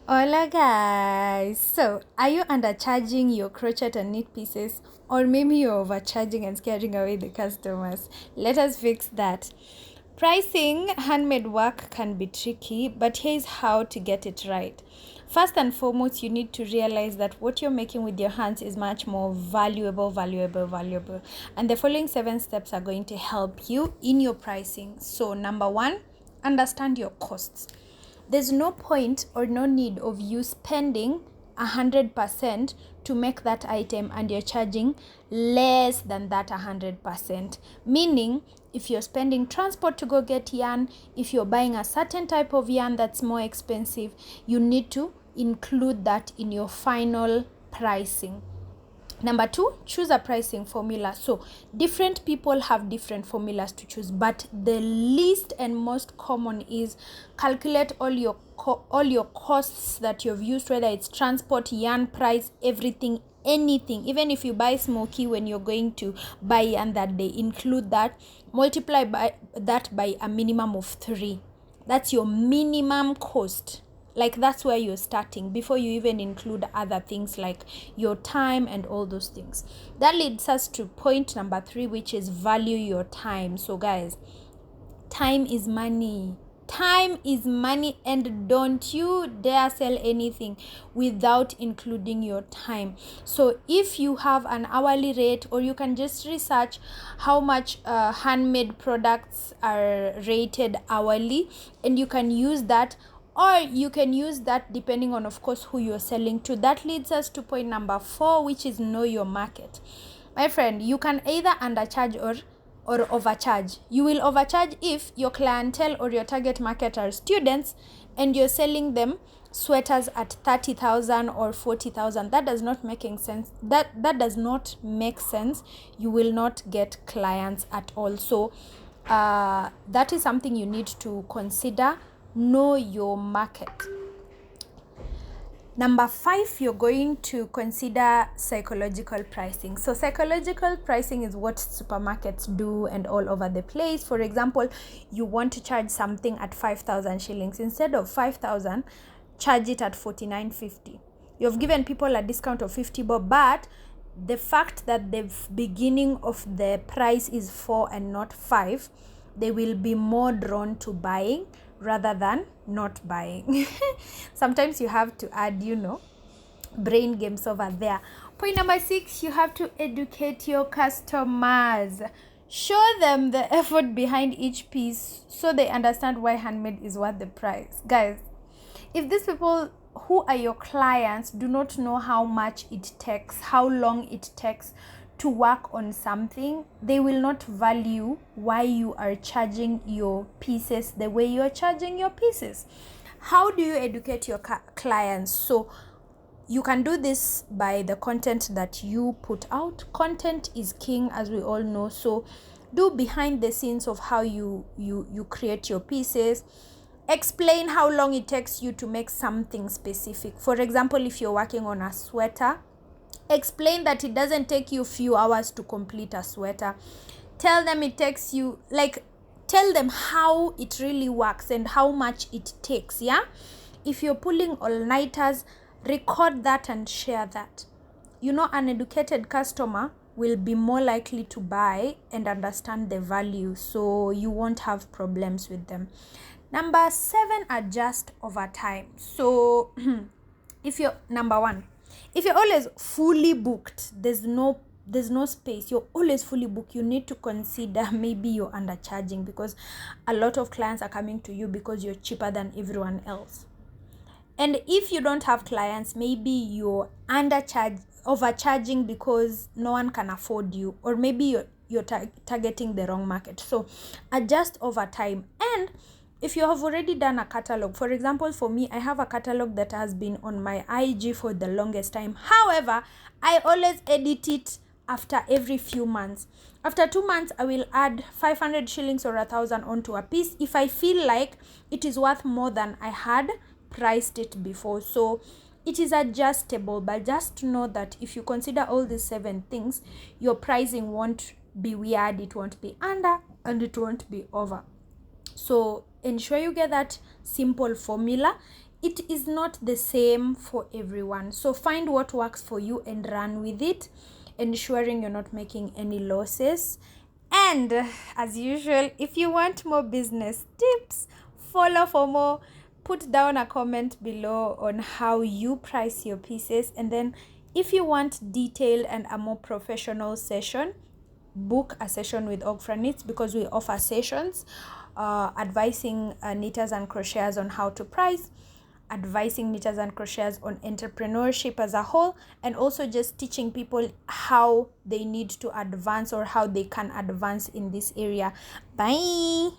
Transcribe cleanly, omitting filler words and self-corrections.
Hola guys! So, are you undercharging your crochet and knit pieces? Or maybe you're overcharging and scaring away the customers? Let us fix that. Pricing handmade work can be tricky, but here's how to get it right. First and foremost, you need to realize that what you're making with your hands is much more valuable. And the following 7 steps are going to help you in your pricing. So, number 1, understand your costs. There's no point or no need of you spending 100% to make that item and you're charging less than that 100%. Meaning, if you're spending transport to go get yarn, if you're buying a certain type of yarn that's more expensive, you need to include that in your final pricing. Number 2, choose a pricing formula. So different people have different formulas to choose, but the least and most common is calculate all your costs that you've used, whether it's transport, yarn price, everything, anything. Even if you buy smoky when you're going to buy yarn that day, include that. Multiply by a minimum of 3. That's your minimum cost. Like, that's where you're starting before you even include other things like your time and all those things. That leads us to point number 3, which is value your time. So guys, time is money. Time is money, and don't you dare sell anything without including your time. So if you have an hourly rate, or you can just research how much handmade products are rated hourly, and you can use that, or you can use that depending on, of course, who you're selling to. That leads us to point number 4, which is know your market. My friend, you can either undercharge or overcharge. You will overcharge if your clientele or your target market are students and you're selling them sweaters at 30,000 or 40,000. That does not make sense. That does not make sense. You will not get clients at all. So that is something you need to consider. Know your market. Number 5, you're going to consider psychological pricing. So psychological pricing is what supermarkets do and all over the place. For example, you want to charge something at 5,000 shillings. Instead of 5,000, charge it at 49.50. You've given people a discount of 50 bob, but the fact that the beginning of the price is 4 and not 5, they will be more drawn to buying rather than not buying. Sometimes you have to add, brain games over there. Point number 6, you have to educate your customers. Show them the effort behind each piece so they understand why handmade is worth the price. Guys, if these people who are your clients do not know how much it takes, how long it takes to work on something, they will not value why you are charging your pieces the way you are charging your pieces. How do you educate your clients? So you can do this by the content that you put out. Content is king, as we all know. So do behind the scenes of how you create your pieces. Explain how long it takes you to make something specific. For example, if you're working on a sweater, explain that it doesn't take you a few hours to complete a sweater. Tell them it takes you, tell them how it really works and how much it takes. If you're pulling all-nighters, record that and share that. An educated customer will be more likely to buy and understand the value, so you won't have problems with them. Number 7, adjust over time. So if you're always fully booked, there's no space, you're always fully booked, you need to consider maybe you're undercharging, because a lot of clients are coming to you because you're cheaper than everyone else. And if you don't have clients, maybe you're overcharging because no one can afford you, or maybe you're targeting the wrong market. So adjust over time. And if you have already done a catalog, for example, for me, I have a catalog that has been on my IG for the longest time. However, I always edit it after every few months. After 2 months, I will add 500 shillings or 1,000 onto a piece if I feel like it is worth more than I had priced it before. So it is adjustable, but just know that if you consider all these 7 things, your pricing won't be weird, it won't be under, and it won't be over. So ensure you get that simple formula. it is not the same for everyone. So find what works for you and run with it, ensuring you're not making any losses. And as usual, if you want more business tips, follow for more. Put down a comment below on how you price your pieces. And then if you want detailed and a more professional session, book a session with Ogfra Knits, because we offer sessions advising knitters and crocheters on how to price, advising knitters and crocheters on entrepreneurship as a whole, and also just teaching people how they need to advance or how they can advance in this area. Bye.